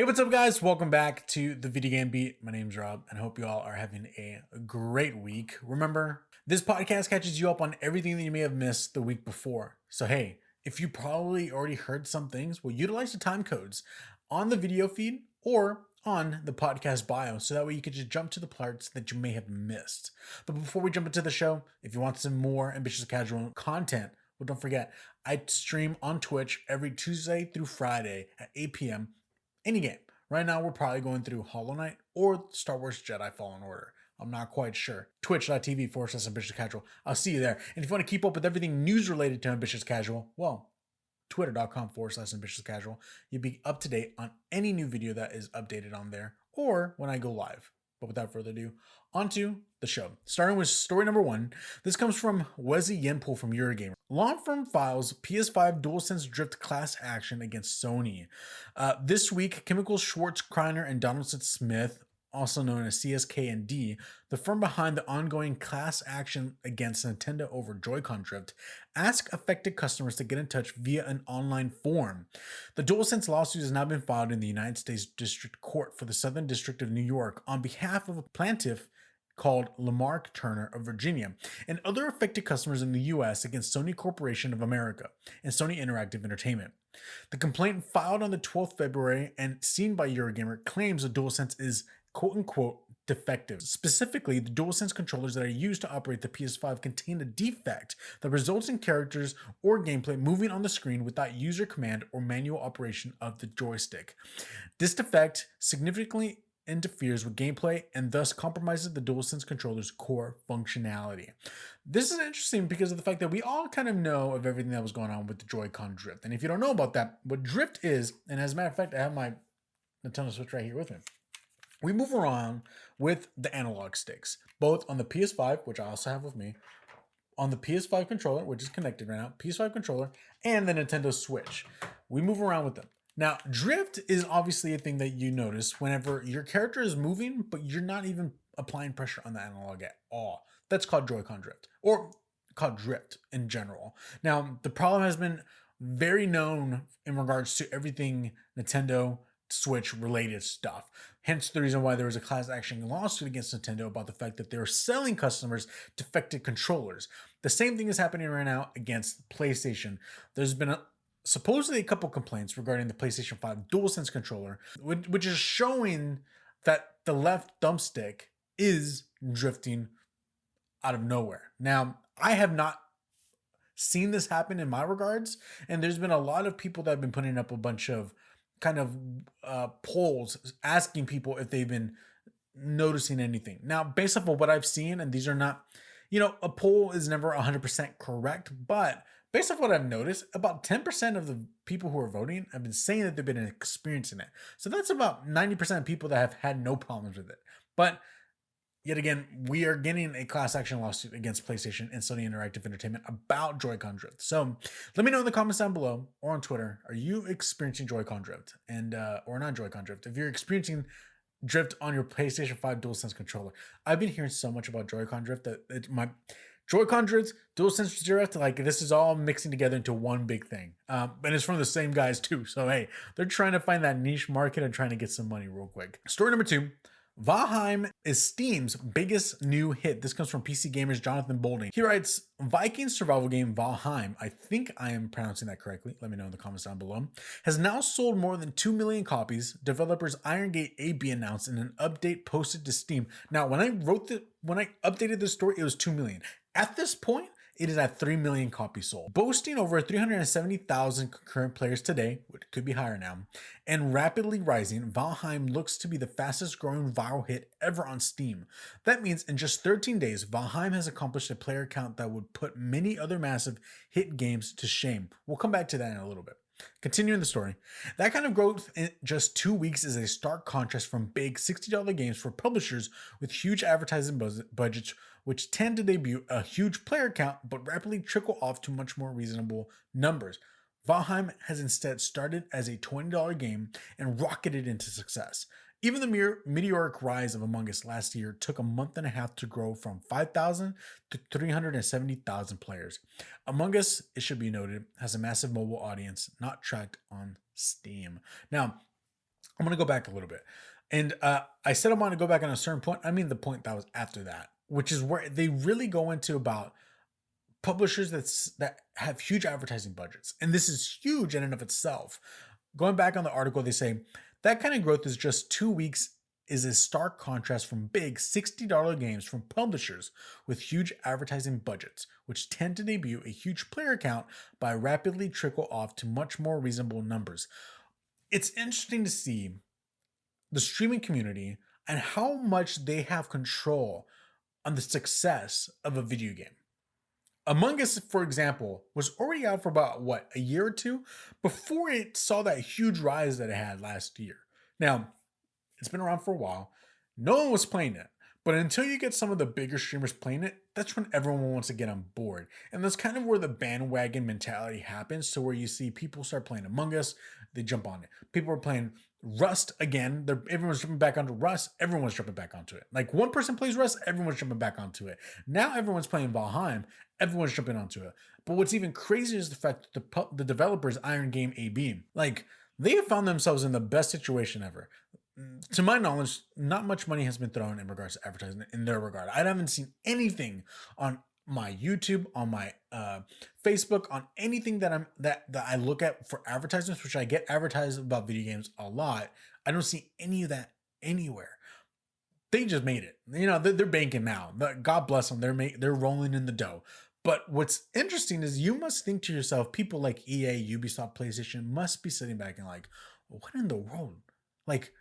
Hey, what's up, guys? Welcome back to the Video Game Beat. My name's Rob, and I hope you all are having a great week. Remember, this podcast catches you up on everything that you may have missed the week before. So, hey, if you probably already heard some things, well, utilize the time codes on the video feed or on the podcast bio so that way you can just jump to the parts that you may have missed. But before we jump into the show, if you want some more ambitious casual content, well, don't forget, I stream on Twitch every Tuesday through Friday at 8 p.m. Any game. Right now, we're probably going through Hollow Knight or Star Wars Jedi Fallen Order. I'm not quite sure. Twitch.tv/Ambitious Casual. I'll see you there. And if you want to keep up with everything news related to Ambitious Casual, well, twitter.com/Ambitious Casual. You'll be up to date on any new video that is updated on there or when I go live. But without further ado, on to the show. Starting with story number 1. This comes from Wesley Yenpool from Eurogamer. Law firm files PS5 DualSense drift class action against Sony. This week, Chemical Schwartz Kreiner and Donaldson Smith, also known as CSK&D, the firm behind the ongoing class action against Nintendo over Joy-Con drift, ask affected customers to get in touch via an online form. The DualSense lawsuit has now been filed in the United States District Court for the Southern District of New York on behalf of a plaintiff called Lamarck Turner of Virginia and other affected customers in the U.S. against Sony Corporation of America and Sony Interactive Entertainment. The complaint filed on the 12th February and seen by Eurogamer claims the DualSense is quote-unquote defective. Specifically, the DualSense controllers that are used to operate the PS5 contain a defect that results in characters or gameplay moving on the screen without user command or manual operation of the joystick. This defect significantly interferes with gameplay and thus compromises the DualSense controller's core functionality. This is interesting because of the fact that we all kind of know of everything that was going on with the Joy-Con drift. And if you don't know about that, what drift is, and as a matter of fact, I have my Nintendo Switch right here with me. We move around with the analog sticks, both on the PS5, which I also have with me, on the PS5 controller, which is connected right now, PS5 controller, and the Nintendo Switch. We move around with them. Now, drift is obviously a thing that you notice whenever your character is moving, but you're not even applying pressure on the analog at all. That's called Joy-Con drift, or called drift in general. Now, the problem has been very known in regards to everything Nintendo Switch related stuff. Hence the reason why there was a class action lawsuit against Nintendo about the fact that they were selling customers defective controllers. The same thing is happening right now against PlayStation. There's been supposedly a couple complaints regarding the PlayStation 5 DualSense controller, which is showing that the left thumbstick is drifting out of nowhere. Now, I have not seen this happen in my regards, and there's been a lot of people that have been putting up a bunch of kind of polls asking people if they've been noticing anything. Now, based off of what I've seen, and these are not, a poll is never 100% correct, but based off what I've noticed, about 10% of the people who are voting have been saying that they've been experiencing it. So that's about 90% of people that have had no problems with it. But yet again, we are getting a class action lawsuit against PlayStation and Sony Interactive Entertainment about Joy-Con drift. So let me know in the comments down below or on Twitter, are you experiencing Joy-Con drift and or not Joy-Con drift? If you're experiencing drift on your PlayStation 5 DualSense controller, I've been hearing so much about Joy-Con drift that my Joy-Con drift, DualSense drift, like this is all mixing together into one big thing. And it's from the same guys too. So hey, they're trying to find that niche market and trying to get some money real quick. Story number 2. Valheim is Steam's biggest new hit. This comes from PC Gamer's Jonathan Bolding. He writes, Viking survival game Valheim, I think I am pronouncing that correctly, let me know in the comments down below, has now sold more than 2 million copies. Developers Irongate AB announced in an update posted to Steam. Now, when I updated this story, it was 2 million. At this point, it is at 3 million copies sold, boasting over 370,000 concurrent players today, which could be higher now, and rapidly rising. Valheim looks to be the fastest growing viral hit ever on Steam. That means in just 13 days, Valheim has accomplished a player count that would put many other massive hit games to shame. We'll come back to that in a little bit. Continuing the story, that kind of growth in just 2 weeks is a stark contrast from big $60 games for publishers with huge advertising budgets, which tend to debut a huge player count but rapidly trickle off to much more reasonable numbers. Valheim has instead started as a $20 game and rocketed into success. Even the meteoric rise of Among Us last year took a month and a half to grow from 5,000 to 370,000 players. Among Us, it should be noted, has a massive mobile audience not tracked on Steam. Now, I'm going to go back a little bit. And I said I want to go back on a certain point. I mean, the point that was after that, which is where they really go into about publishers that have huge advertising budgets. And this is huge in and of itself. Going back on the article, they say that kind of growth is just 2 weeks is a stark contrast from big $60 games from publishers with huge advertising budgets, which tend to debut a huge player count by rapidly trickle off to much more reasonable numbers. It's interesting to see the streaming community and how much they have control on the success of a video game. Among Us, for example, was already out for about a year or two before it saw that huge rise that it had last year. Now, it's been around for a while. No one was playing it. But until you get some of the bigger streamers playing it, that's when everyone wants to get on board. And that's kind of where the bandwagon mentality happens. So where you see people start playing Among Us, they jump on it. People are playing Rust again. Everyone's jumping back onto Rust. Everyone's jumping back onto it. Like one person plays Rust, everyone's jumping back onto it. Now everyone's playing Valheim. Everyone's jumping onto it. But what's even crazier is the fact that the developers, Iron Game AB, like they have found themselves in the best situation ever. To my knowledge, not much money has been thrown in regards to advertising in their regard. I haven't seen anything on my YouTube, on my Facebook, on anything that I look at for advertisements, which I get advertised about video games a lot. I don't see any of that anywhere. They just made it. You know, they're banking now. God bless them. They're rolling in the dough. But what's interesting is you must think to yourself, people like EA, Ubisoft, PlayStation must be sitting back and like, what in the world? Like,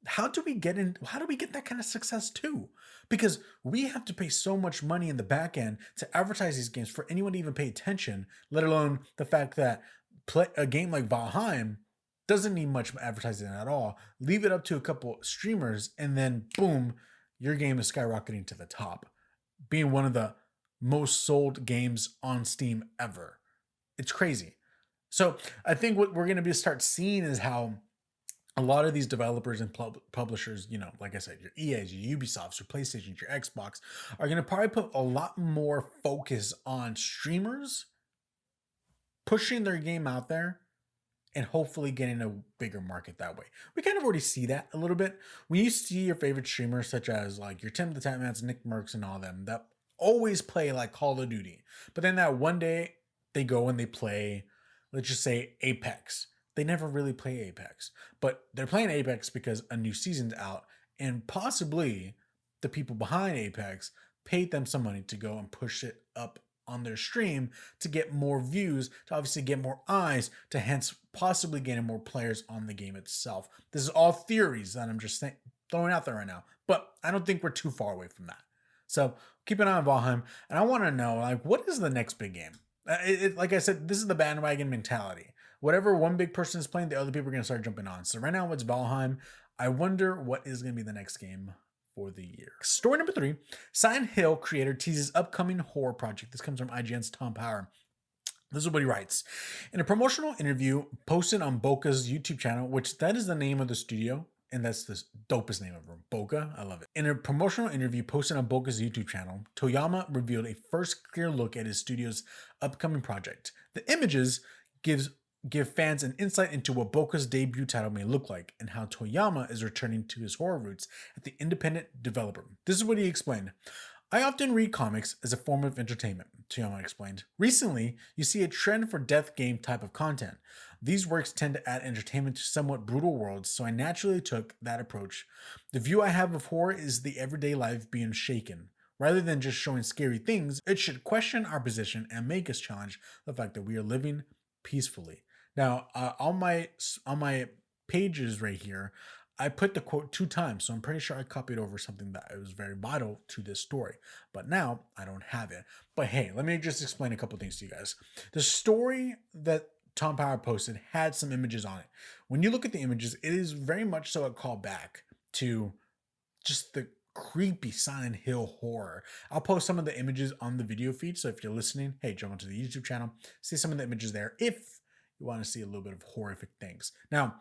how do we get that kind of success too? Because we have to pay so much money in the back end to advertise these games for anyone to even pay attention, let alone the fact that a game like Valheim doesn't need much advertising at all. Leave it up to a couple streamers and then boom, your game is skyrocketing to the top, being one of the most sold games on Steam ever. It's crazy. So I think what we're going to start seeing is how a lot of these developers and publishers, you know, like I said, your EAs, your Ubisofts, your PlayStations, your Xbox, are going to probably put a lot more focus on streamers pushing their game out there and hopefully getting a bigger market that way. We kind of already see that a little bit. When you see your favorite streamers, such as like your Tim the Tatmans, Nick Mercs, and all them, that always play like Call of Duty. But then that one day they go and they play, let's just say Apex. They never really play Apex, but they're playing Apex because a new season's out and possibly the people behind Apex paid them some money to go and push it up on their stream to get more views, to obviously get more eyes, to hence possibly getting more players on the game itself. This is all theories that I'm just throwing out there right now, but I don't think we're too far away from that. So keep an eye on Valheim, and I want to know, like, what is the next big game? Like I said, this is the bandwagon mentality. Whatever one big person is playing, the other people are going to start jumping on. So right now it's Valheim. I wonder what is going to be the next game for the year. Story number 3, Silent Hill creator teases upcoming horror project. This comes from IGN's Tom Power. This is what he writes. In a promotional interview posted on Boca's YouTube channel, which that is the name of the studio, and that's the dopest name ever, Boca. I love it. In a promotional interview posted on Boca's YouTube channel, Toyama revealed a first clear look at his studio's upcoming project. The images give fans an insight into what Boca's debut title may look like and how Toyama is returning to his horror roots as the independent developer. This is what he explained. I often read comics as a form of entertainment, Toyama explained. Recently, you see a trend for death game type of content. These works tend to add entertainment to somewhat brutal worlds, so I naturally took that approach. The view I have of horror is the everyday life being shaken. Rather than just showing scary things, it should question our position and make us challenge the fact that we are living peacefully. Now, on my pages right here, I put the quote 2 times, so I'm pretty sure I copied over something that was very vital to this story. But now I don't have it. But hey, let me just explain a couple things to you guys. The story that Tom Power posted had some images on it. When you look at the images, it is very much so a callback to just the creepy Silent Hill horror. I'll post some of the images on the video feed, so if you're listening, hey, jump onto the YouTube channel, see some of the images there if you want to see a little bit of horrific things. Now,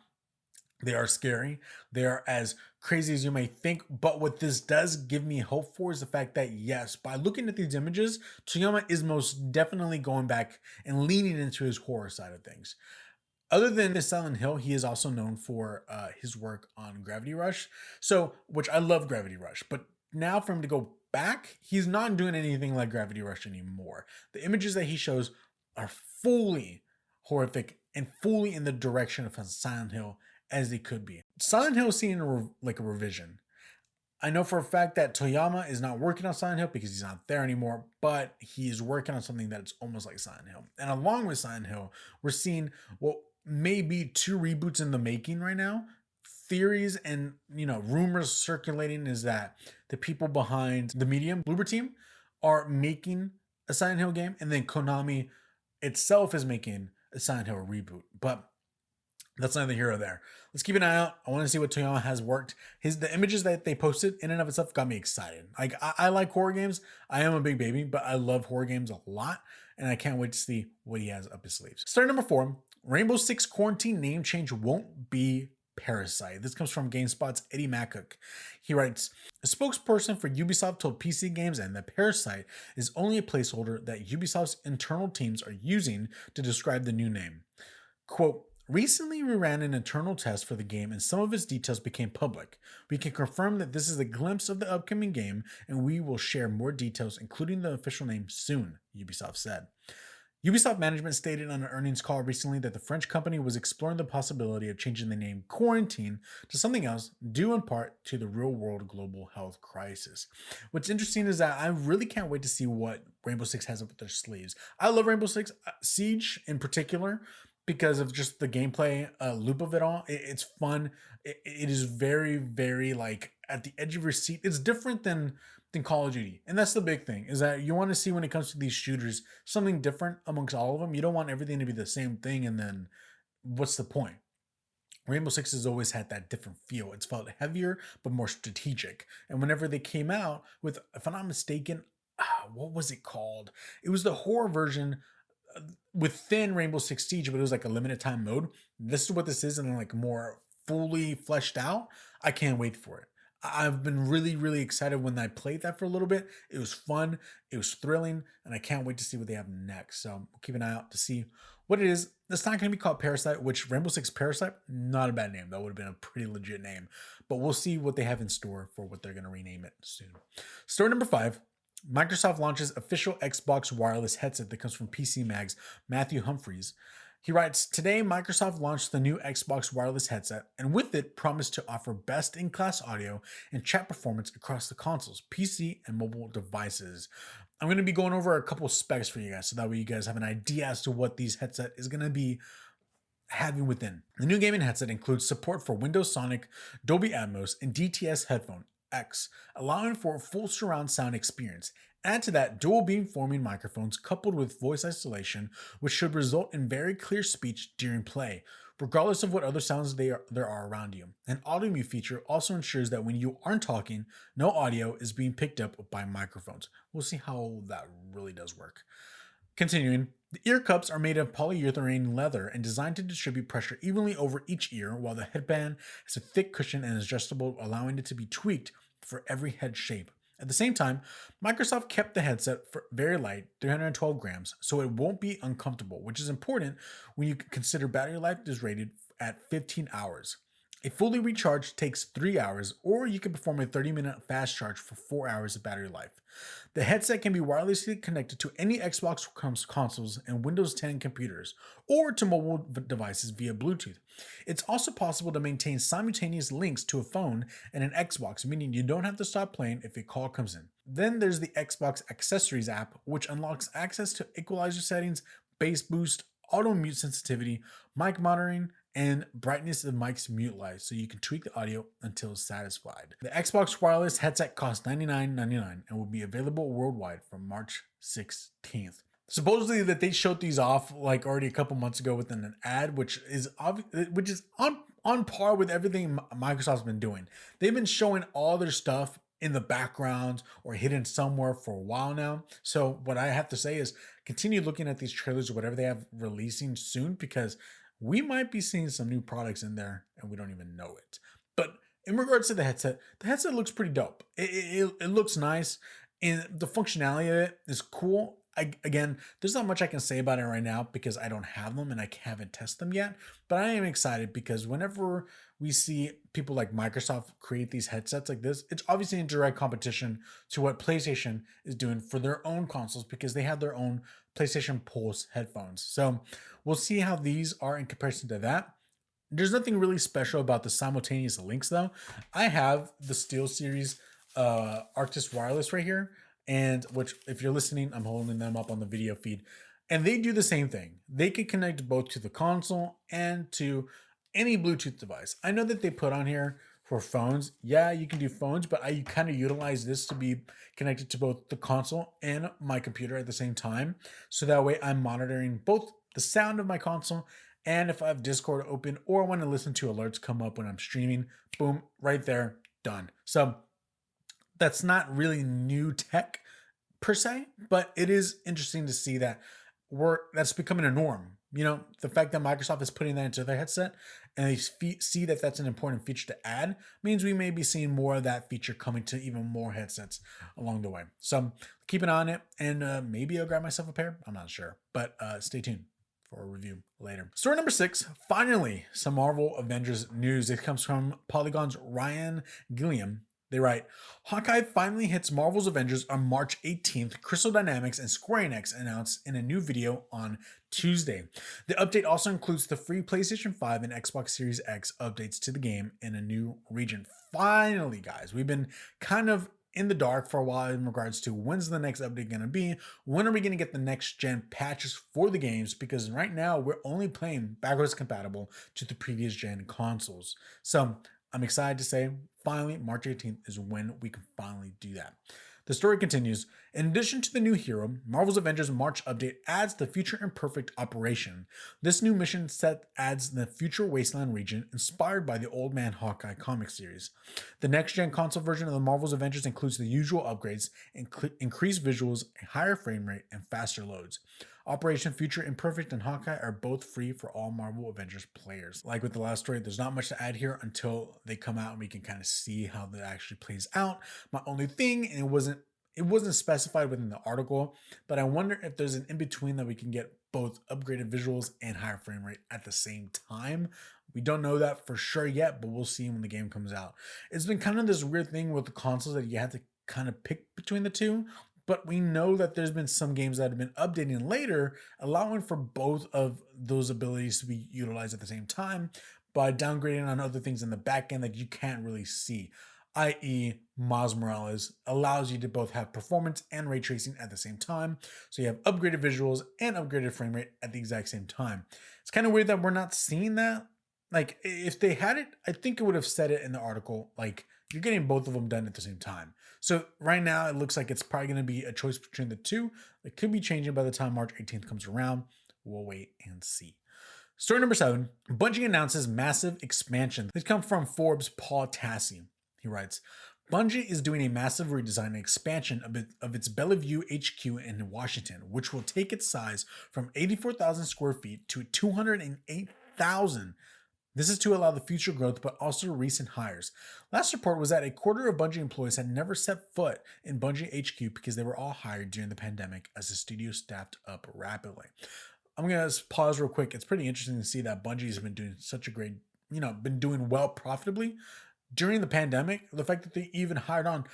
they are scary. They are as crazy as you may think. But what this does give me hope for is the fact that, yes, by looking at these images, Toyama is most definitely going back and leaning into his horror side of things. Other than this Silent Hill, he is also known for his work on Gravity Rush. So, which I love Gravity Rush, but now for him to go back, he's not doing anything like Gravity Rush anymore. The images that he shows are fully horrific and fully in the direction of Silent Hill as they could be. Silent Hill is seeing like a revision. I know for a fact that Toyama is not working on Silent Hill because he's not there anymore, but he is working on something that's almost like Silent Hill. And along with Silent Hill, we're seeing what may be two reboots in the making right now. Theories and rumors circulating is that the people behind the Medium Bloober team are making a Silent Hill game, and then Konami itself is making a Silent Hill reboot. But that's neither here or there. Let's keep an eye out. I want to see what Toyama has worked. The images that they posted in and of itself got me excited. Like I like horror games. I am a big baby, but I love horror games a lot, and I can't wait to see what he has up his sleeves. Story number 4: Rainbow Six Quarantine name change won't be Parasite. This comes from GameSpot's Eddie Macook. He writes, a spokesperson for Ubisoft told PC Games and that Parasite is only a placeholder that Ubisoft's internal teams are using to describe the new name. Quote, recently, we ran an internal test for the game and some of its details became public. We can confirm that this is a glimpse of the upcoming game and we will share more details, including the official name, soon, Ubisoft said. Ubisoft management stated on an earnings call recently that the French company was exploring the possibility of changing the name Quarantine to something else, due in part to the real-world global health crisis. What's interesting is that I really can't wait to see what Rainbow Six has up their sleeves. I love Rainbow Six Siege in particular, because of just the gameplay loop of it all. It's fun. It is very, very like at the edge of your seat. It's different than Call of Duty. And that's the big thing, is that you want to see when it comes to these shooters, something different amongst all of them. You don't want everything to be the same thing, and then what's the point? Rainbow Six has always had that different feel. It's felt heavier, but more strategic. And whenever they came out with, if I'm not mistaken, what was it called? It was the horror version within Rainbow Six Siege, but it was like a limited time mode. This is what this is, and like more fully fleshed out. I can't wait for it. I've been really, really excited when I played that for a little bit. It was fun, it was thrilling, and I can't wait to see what they have next. So we'll keep an eye out to see what it is. It's not going to be called Parasite, which Rainbow Six Parasite, not a bad name. That would have been a pretty legit name. But we'll see what they have in store for what they're going to rename it soon. Story number 5. Microsoft launches official Xbox wireless headset that comes from PC Mag's Matthew Humphreys. He writes, today Microsoft launched the new Xbox wireless headset and with it promised to offer best-in-class audio and chat performance across the consoles, PC, and mobile devices. I'm going to be going over a couple specs for you guys so that way you guys have an idea as to what these headset is going to be having within. The new gaming headset includes support for Windows Sonic, Dolby Atmos, and DTS headphone X, allowing for a full surround sound experience. Add to that dual beamforming microphones coupled with voice isolation, which should result in very clear speech during play, regardless of what other sounds there are around you. An audio mute feature also ensures that when you aren't talking, no audio is being picked up by microphones. We'll see how that really does work. Continuing, the ear cups are made of polyurethane leather and designed to distribute pressure evenly over each ear, while the headband has a thick cushion and is adjustable, allowing it to be tweaked for every head shape. At the same time, Microsoft kept the headset for very light, 312 grams, so it won't be uncomfortable, which is important when you consider battery life is rated at 15 hours. A fully recharged takes 3 hours, or you can perform a 30-minute fast charge for 4 hours of battery life. The headset can be wirelessly connected to any Xbox consoles and Windows 10 computers, or to mobile devices via Bluetooth. It's also possible to maintain simultaneous links to a phone and an Xbox, meaning you don't have to stop playing if a call comes in. Then there's the Xbox Accessories app, which unlocks access to equalizer settings, bass boost, auto mute sensitivity, mic monitoring, and brightness of mic's mute light, so you can tweak the audio until satisfied. The Xbox wireless headset costs $99.99 and will be available worldwide from March 16th. Supposedly that they showed these off like already a couple months ago within an ad, which is on par with everything Microsoft's been doing. They've been showing all their stuff in the background or hidden somewhere for a while now. So what I have to say is continue looking at these trailers or whatever they have releasing soon, because we might be seeing some new products in there and we don't even know it. But in regards to the headset looks pretty dope. It looks nice and the functionality of it is cool. Again, there's not much I can say about it right now because I don't have them and I haven't tested them yet. But I am excited because whenever we see people like Microsoft create these headsets like this, it's obviously in direct competition to what PlayStation is doing for their own consoles because they have their own PlayStation Pulse headphones. So we'll see how these are in comparison to that. There's nothing really special about the simultaneous links though. I have the SteelSeries Arctis Wireless right here, and which if you're listening, I'm holding them up on the video feed, and they do the same thing. They can connect both to the console and to any Bluetooth device. I know that they put on here for phones. Yeah, you can do phones, but I kind of utilize this to be connected to both the console and my computer at the same time. So that way I'm monitoring both the sound of my console and if I have Discord open or want to listen to alerts come up when I'm streaming, boom, right there, done. So that's not really new tech per se, but it is interesting to see that that's becoming a norm. You know, the fact that Microsoft is putting that into their headset and they see that that's an important feature to add means we may be seeing more of that feature coming to even more headsets along the way. So keep an eye on it, and maybe I'll grab myself a pair. I'm not sure, but stay tuned for a review later. Story number 6, finally, some Marvel Avengers news. It comes from Polygon's Ryan Gilliam. They write, Hawkeye finally hits Marvel's Avengers on March 18th, Crystal Dynamics and Square Enix announced in a new video on Tuesday. The update also includes the free PlayStation 5 and Xbox Series X updates to the game in a new region. Finally, guys, we've been kind of in the dark for a while in regards to when's the next update going to be, when are we going to get the next gen patches for the games, because right now we're only playing backwards compatible to the previous gen consoles. So I'm excited to say finally March 18th is when we can finally do that. The story continues. In addition to the new hero, Marvel's Avengers March update adds the Future Imperfect operation. This new mission set adds the Future Wasteland region inspired by the Old Man Hawkeye comic series. The next-gen console version of the Marvel's Avengers includes the usual upgrades, increased visuals, a higher frame rate, and faster loads. Operation Future Imperfect and Hawkeye are both free for all Marvel Avengers players. Like with the last story, there's not much to add here until they come out and we can kind of see how that actually plays out. My only thing, and it wasn't specified within the article, but I wonder if there's an in-between that we can get both upgraded visuals and higher frame rate at the same time. We don't know that for sure yet, but we'll see when the game comes out. It's been kind of this weird thing with the consoles that you have to kind of pick between the two. But we know that there's been some games that have been updating later, allowing for both of those abilities to be utilized at the same time by downgrading on other things in the back end that you can't really see, i.e. Miles Morales allows you to both have performance and ray tracing at the same time. So you have upgraded visuals and upgraded frame rate at the exact same time. It's kind of weird that we're not seeing that. Like, if they had it, I think it would have said it in the article, like, you're getting both of them done at the same time. So right now, it looks like it's probably going to be a choice between the two. It could be changing by the time March 18th comes around. We'll wait and see. Story number 7, Bungie announces massive expansion. This comes from Forbes' Paul Tassi. He writes, Bungie is doing a massive redesign and expansion of its Bellevue HQ in Washington, which will take its size from 84,000 square feet to 208,000. This is to allow the future growth, but also recent hires. Last report was that a quarter of Bungie employees had never set foot in Bungie HQ because they were all hired during the pandemic as the studio staffed up rapidly. I'm going to pause real quick. It's pretty interesting to see that Bungie has been doing such a great, been doing well profitably during the pandemic. The fact that they even hired on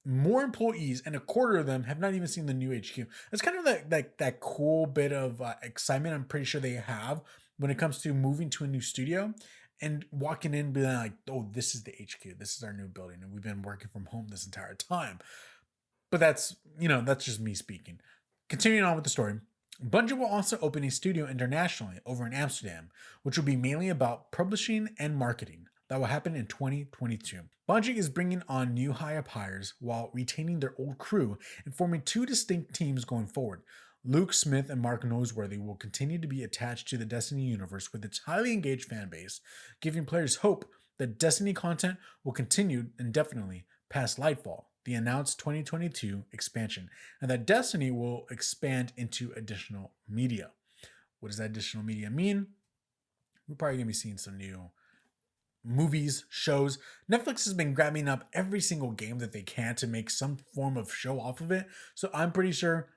more employees and a quarter of them have not even seen the new HQ. It's kind of that cool bit of excitement I'm pretty sure they have when it comes to moving to a new studio and walking in being like, oh, this is the HQ. This is our new building. And we've been working from home this entire time. But that's just me speaking. Continuing on with the story. Bungie will also open a studio internationally over in Amsterdam, which will be mainly about publishing and marketing. That will happen in 2022. Bungie is bringing on new high-up hires while retaining their old crew and forming two distinct teams going forward. Luke Smith and Mark Noseworthy will continue to be attached to the Destiny universe with its highly engaged fan base, giving players hope that Destiny content will continue indefinitely past Lightfall, the announced 2022 expansion, and that Destiny will expand into additional media. What does that additional media mean? We're probably going to be seeing some new movies, shows. Netflix has been grabbing up every single game that they can to make some form of show off of it. So I'm pretty sure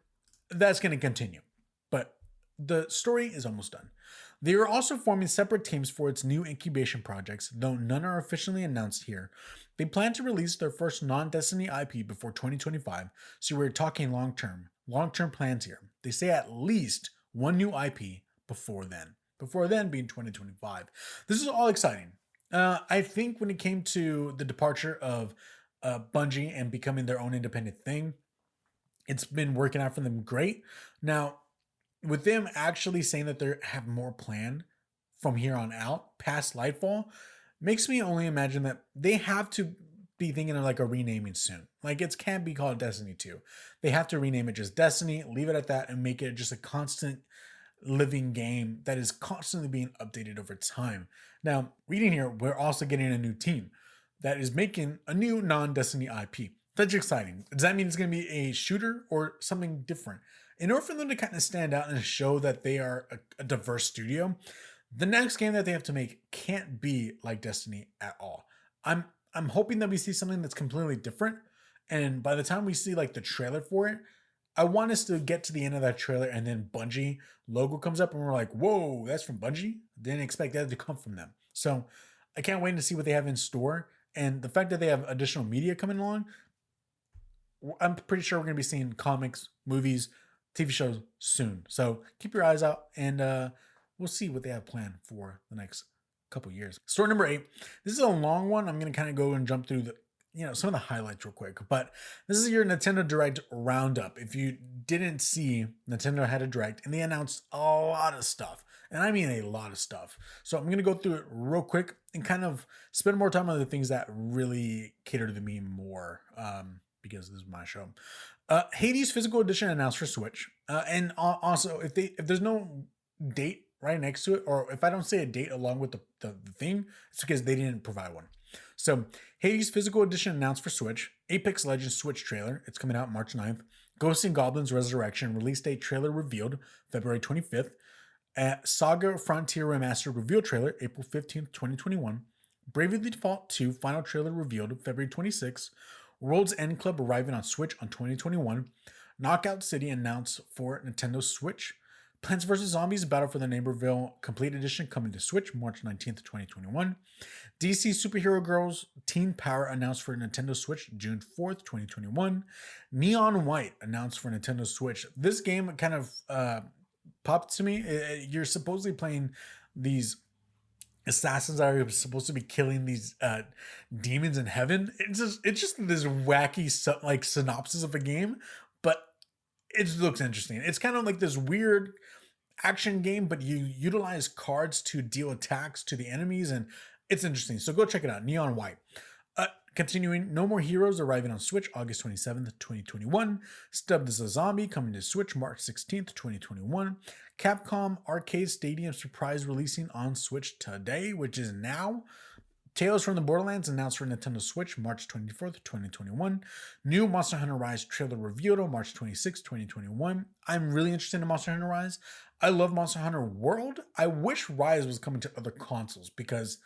that's going to continue. But the story is almost done. They are also forming separate teams for its new incubation projects, though none are officially announced here. They plan to release their first non-Destiny IP before 2025, so we're talking long-term plans here. They say at least one new IP before then being 2025. This is all exciting. I think when it came to the departure of Bungie and becoming their own independent thing, it's been working out for them great. Now, with them actually saying that they have more planned from here on out past Lightfall, makes me only imagine that they have to be thinking of like a renaming soon. Like it can't be called Destiny 2. They have to rename it just Destiny, leave it at that, and make it just a constant living game that is constantly being updated over time. Now, reading here, we're also getting a new team that is making a new non-Destiny IP. That's exciting. Does that mean it's going to be a shooter or something different? In order for them to kind of stand out and show that they are a diverse studio, the next game that they have to make can't be like Destiny at all. I'm hoping that we see something that's completely different. And by the time we see like the trailer for it, I want us to get to the end of that trailer and then Bungie logo comes up and we're like, whoa, that's from Bungie? Didn't expect that to come from them. So I can't wait to see what they have in store. And the fact that they have additional media coming along, I'm pretty sure we're going to be seeing comics, movies, TV shows soon. So keep your eyes out and we'll see what they have planned for the next couple years. Story number 8. This is a long one. I'm going to kind of go and jump through some of the highlights real quick. But this is your Nintendo Direct roundup. If you didn't see, Nintendo had a Direct and they announced a lot of stuff. And I mean a lot of stuff. So I'm going to go through it real quick and kind of spend more time on the things that really cater to me more. Because this is my show. Hades Physical Edition announced for Switch. And also, if there's no date right next to it, or if I don't say a date along with the thing, it's because they didn't provide one. So Hades Physical Edition announced for Switch. Apex Legends Switch trailer. It's coming out March 9th. Ghosts and Goblins Resurrection release date trailer revealed February 25th. Saga Frontier Remastered reveal trailer April 15th, 2021. Bravely Default 2 final trailer revealed February 26th. World's End Club arriving on Switch on 2021. Knockout City announced for Nintendo Switch. Plants vs. Zombies Battle for the Neighborville Complete Edition coming to Switch March 19th, 2021. DC Superhero Girls Teen Power announced for Nintendo Switch June 4th, 2021. Neon White announced for Nintendo Switch. This game kind of popped to me. You're supposedly playing these assassins that are supposed to be killing these demons in heaven. It's just this wacky synopsis of a game, but it looks interesting. It's kind of like this weird action game, but you utilize cards to deal attacks to the enemies, and it's interesting. So go check it out. Neon White. Continuing, No More Heroes arriving on Switch August 27th, 2021. Stubbed as a Zombie coming to Switch March 16th, 2021. Capcom Arcade Stadium Surprise releasing on Switch today, which is now. Tales from the Borderlands announced for Nintendo Switch March 24th, 2021. New Monster Hunter Rise trailer revealed on March 26th, 2021. I'm really interested in Monster Hunter Rise. I love Monster Hunter World. I wish Rise was coming to other consoles because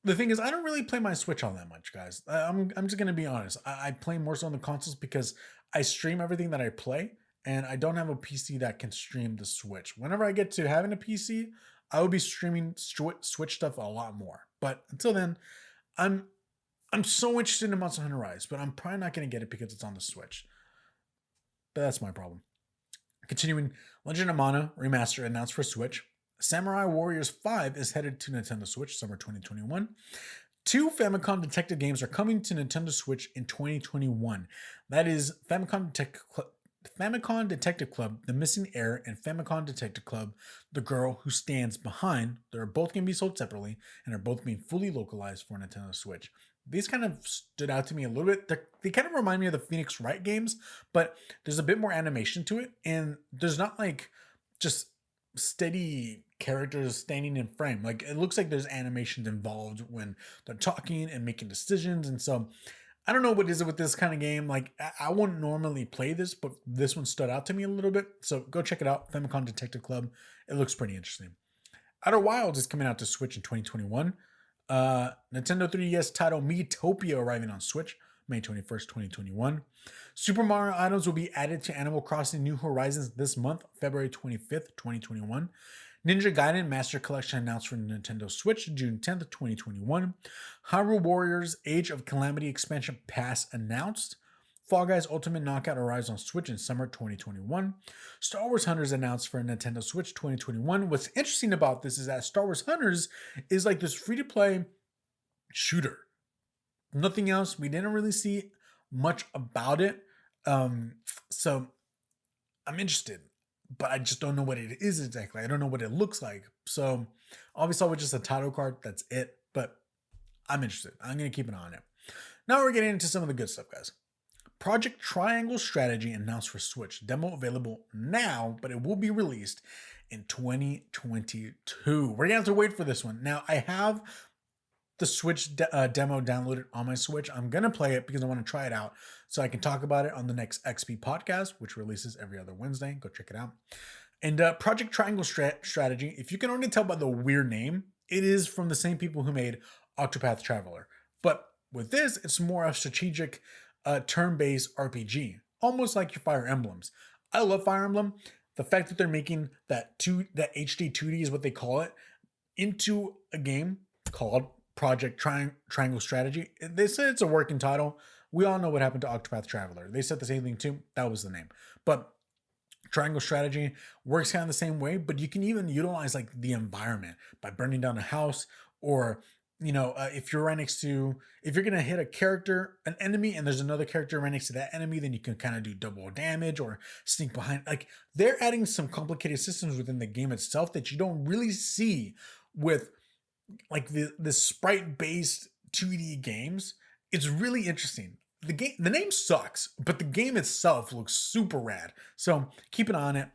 the thing is, I don't really play my Switch all that much, guys. I'm just going to be honest. I play more so on the consoles because I stream everything that I play, and I don't have a PC that can stream the Switch. Whenever I get to having a PC, I will be streaming Switch stuff a lot more. But until then, I'm so interested in Monster Hunter Rise, but I'm probably not going to get it because it's on the Switch. But that's my problem. Continuing, Legend of Mana Remaster announced for Switch. Samurai Warriors 5 is headed to Nintendo Switch summer 2021. 2 Famicom Detective games are coming to Nintendo Switch in 2021. That is Famicom Detective Club, The Missing Heir, and Famicom Detective Club, The Girl Who Stands Behind. They're both going to be sold separately and are both being fully localized for Nintendo Switch. These kind of stood out to me a little bit. They kind of remind me of the Phoenix Wright games, but there's a bit more animation to it, and there's not like just steady characters standing in frame. Like it looks like there's animations involved when they're talking and making decisions. And so I don't know what is it with this kind of game. Like I wouldn't normally play this, but this one stood out to me a little bit. So go check it out. Famicom Detective Club. It looks pretty interesting. Outer Wilds is coming out to Switch in 2021. Nintendo 3DS title Miitopia arriving on Switch May 21st, 2021. Super Mario items will be added to Animal Crossing New Horizons this month, February 25th, 2021. Ninja Gaiden Master Collection announced for Nintendo Switch, June 10th, 2021. Hyrule Warriors Age of Calamity Expansion Pass announced. Fall Guys Ultimate Knockout arrives on Switch in summer 2021. Star Wars Hunters announced for Nintendo Switch 2021. What's interesting about this is that Star Wars Hunters is like this free-to-play shooter. Nothing else. We didn't really see much about it. So I'm interested, but I just don't know what it is exactly. I don't know what it looks like. So obviously with just a title card, that's it. But I'm interested. I'm going to keep an eye on it. Now we're getting into some of the good stuff, guys. Project Triangle Strategy announced for Switch. Demo available now, but it will be released in 2022. We're going to have to wait for this one. Now, I have the Switch demo downloaded on my Switch. I'm going to play it because I want to try it out so I can talk about it on the next XP podcast, which releases every other Wednesday. Go check it out. And Project Triangle Strategy, if you can already tell by the weird name, it is from the same people who made Octopath Traveler. But with this, it's more of strategic turn-based RPG, almost like your Fire Emblems. I love Fire Emblem. The fact that they're making that HD 2D is what they call it, into a game called Project Triangle Strategy. They said it's a working title. We all know what happened to Octopath Traveler. They said the same thing too. That was the name. But Triangle Strategy works kind of the same way, but you can even utilize like the environment by burning down a house, or if you're right next to, if you're gonna hit a character, an enemy, and there's another character right next to that enemy, then you can kind of do double damage or sneak behind. Like, they're adding some complicated systems within the game itself that you don't really see with like the sprite-based 2D games. It's really interesting. The name sucks, but the game itself looks super rad. So keep an eye on it.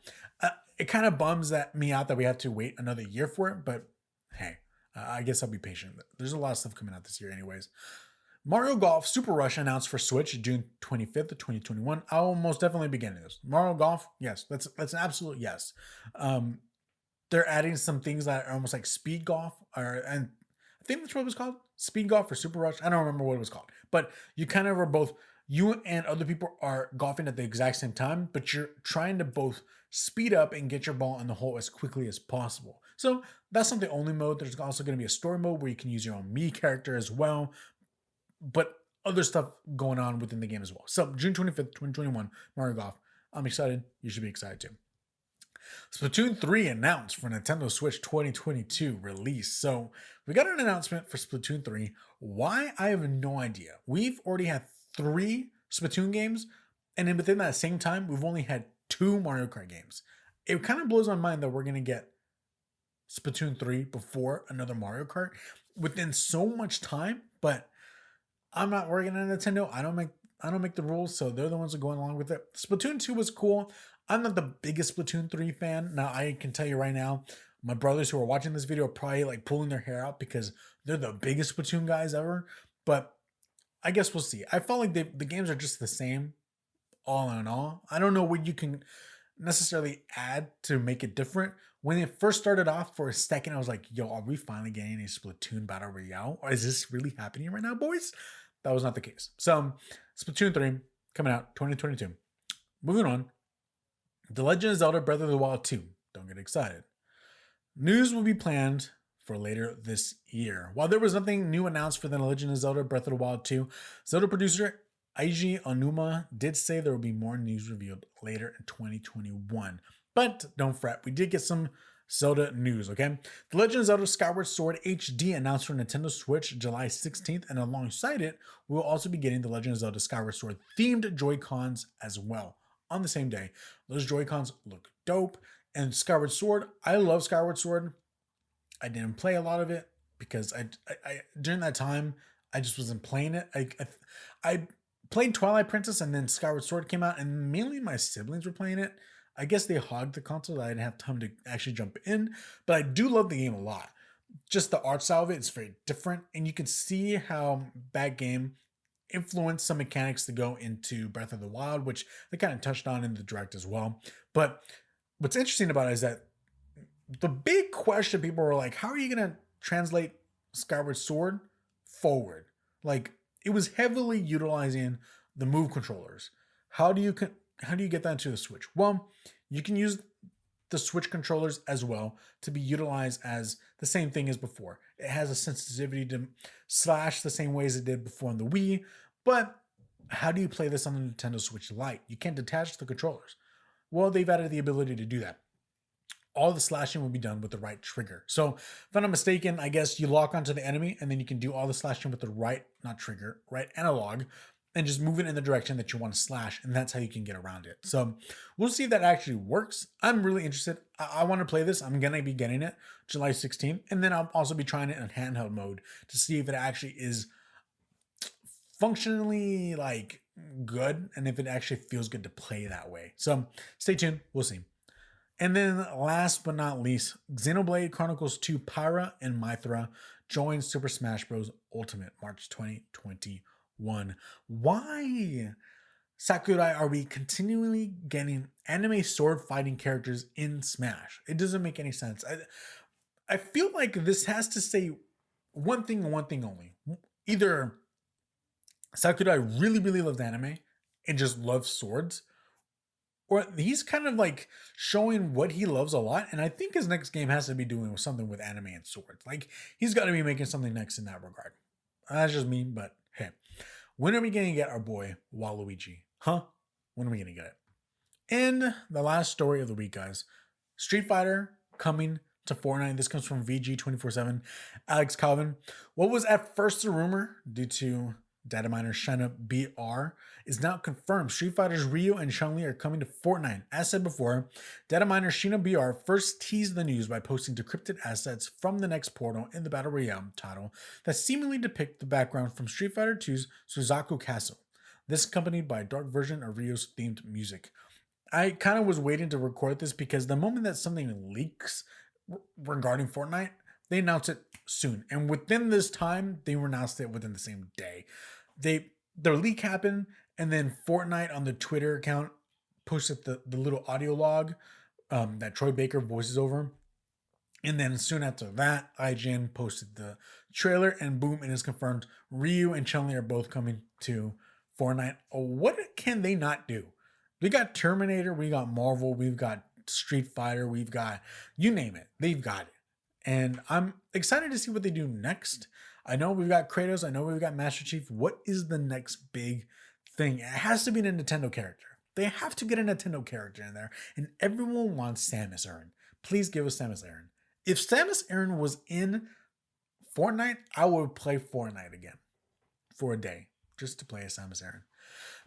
It kind of bums me out that we have to wait another year for it, but hey, I guess I'll be patient. There's a lot of stuff coming out this year anyways. Mario Golf Super Rush announced for Switch June 25th, 2021. I will most definitely be getting this. Mario Golf, yes, that's an absolute yes. They're adding some things that are almost like speed golf, and I think that's what it was called, speed golf or Super Rush. I don't remember what it was called, but you kind of are both, you and other people are golfing at the exact same time, but you're trying to both speed up and get your ball in the hole as quickly as possible. So that's not the only mode. There's also going to be a story mode where you can use your own Mii character as well, but other stuff going on within the game as well. So June 25th, 2021, Mario Golf. I'm excited. You should be excited too. Splatoon 3 announced for Nintendo Switch 2022 release. So we got an announcement for Splatoon 3. Why? I have no idea. We've already had 3 Splatoon games, and then within that same time, we've only had 2 Mario Kart games. It kind of blows my mind that we're going to get Splatoon 3 before another Mario Kart within so much time, but I'm not working at Nintendo. I don't make the rules, so they're the ones that are going along with it. Splatoon 2 was cool. I'm not the biggest Splatoon 3 fan. Now, I can tell you right now, my brothers who are watching this video are probably like pulling their hair out because they're the biggest Splatoon guys ever. But I guess we'll see. I felt like the games are just the same, all in all. I don't know what you can necessarily add to make it different. When it first started off, for a second, I was like, yo, are we finally getting a Splatoon Battle Royale? Or is this really happening right now, boys? That was not the case. So, Splatoon 3 coming out 2022. Moving on. The Legend of Zelda Breath of the Wild 2. Don't get excited. News will be planned for later this year. While there was nothing new announced for The Legend of Zelda Breath of the Wild 2, Zelda producer Eiji Onuma did say there will be more news revealed later in 2021. But don't fret, we did get some Zelda news, okay? The Legend of Zelda Skyward Sword HD announced for Nintendo Switch July 16th, and alongside it, we will also be getting the Legend of Zelda Skyward Sword themed Joy-Cons as well on the same day. Those Joy-Cons look dope. And Skyward Sword, I love Skyward Sword. I didn't play a lot of it because I during that time I just wasn't playing it. I played Twilight Princess, and then Skyward Sword came out, and mainly my siblings were playing it. I guess they hogged the console. I didn't have time to actually jump in, but I do love the game a lot. Just the art style of it is very different, and you can see how that game influenced some mechanics to go into Breath of the Wild, which they kind of touched on in the direct as well. But what's interesting about it is that the big question, people were like, how are you going to translate Skyward Sword forward? Like, it was heavily utilizing the move controllers. How do you get that into the Switch? Well, you can use the Switch controllers as well to be utilized as the same thing as before. It has a sensitivity to slash the same way as it did before on the Wii, but how do you play this on the Nintendo Switch Lite? You can't detach the controllers. Well, they've added the ability to do that. All the slashing will be done with the right trigger. So if I'm not mistaken, I guess you lock onto the enemy and then you can do all the slashing with the right, not trigger, right analog, and just move it in the direction that you want to slash. And that's how you can get around it. So we'll see if that actually works. I'm really interested. I want to play this. I'm going to be getting it July 16th. And then I'll also be trying it in handheld mode to see if it actually is functionally like good and if it actually feels good to play that way. So stay tuned. We'll see. And then last but not least, Xenoblade Chronicles 2 Pyra and Mythra join Super Smash Bros. Ultimate March 2021. Why, Sakurai, are we continually getting anime sword fighting characters in Smash? It doesn't make any sense. I feel like this has to say one thing and one thing only. Either Sakurai really, really loves anime and just loves swords, or he's kind of like showing what he loves a lot. And I think his next game has to be doing something with anime and swords. Like he's got to be making something next in that regard. That's just me, but hey, when are we going to get our boy Waluigi? Huh? When are we going to get it? And the last story of the week, guys, Street Fighter coming to Fortnite. This comes from VG247, Alex Calvin. What was at first a rumor due to data miner China BR is now confirmed. Street Fighter's Ryu and Chun-Li are coming to Fortnite. As said before, data miner Shina BR first teased the news by posting decrypted assets from the next portal in the Battle Royale title that seemingly depict the background from Street Fighter 2's Suzaku Castle. This accompanied by a dark version of Ryu's themed music. I kind of was waiting to record this because the moment that something leaks regarding Fortnite, they announce it soon. And within this time, they announced it within the same day. Their leak happened, and then Fortnite on the Twitter account posted the little audio log that Troy Baker voices over. And then soon after that, IGN posted the trailer, and boom, it is confirmed. Ryu and Chun-Li are both coming to Fortnite. Oh, what can they not do? We got Terminator, we got Marvel, we've got Street Fighter, we've got, you name it, they've got it. And I'm excited to see what they do next. I know we've got Kratos. I know we've got Master Chief. What is the next big thing? It has to be a Nintendo character. They have to get a Nintendo character in there. And everyone wants Samus Aran. Please give us Samus Aran. If Samus Aran was in Fortnite, I would play Fortnite again for a day just to play as Samus Aran.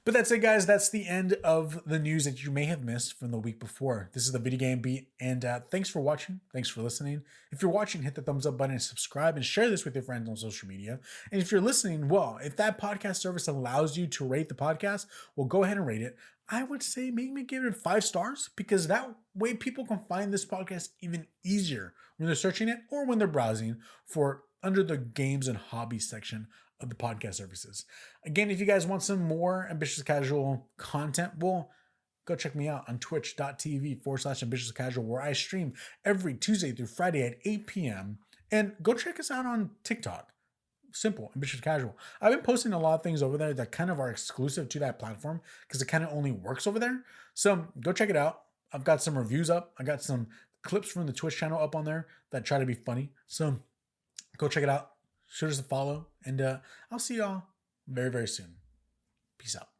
But that's it, guys. That's the end of the news that you may have missed from the week before. This is the Video Game Beat, and thanks for watching. Thanks for listening. If you're watching, hit the thumbs up button and subscribe and share this with your friends on social media. And if you're listening, well, if that podcast service allows you to rate the podcast, well, go ahead and rate it. I would say maybe give it 5 stars because that way people can find this podcast even easier when they're searching it or when they're browsing for under the games and hobbies section of the podcast services. Again, if you guys want some more Ambitious Casual content, well, go check me out on twitch.tv/Ambitious Casual, where I stream every Tuesday through Friday at 8 p.m. And go check us out on TikTok. Simple, Ambitious Casual. I've been posting a lot of things over there that kind of are exclusive to that platform because it kind of only works over there. So go check it out. I've got some reviews up. I got some clips from the Twitch channel up on there that try to be funny. So go check it out. Shoot us a follow, and I'll see y'all very, very soon. Peace out.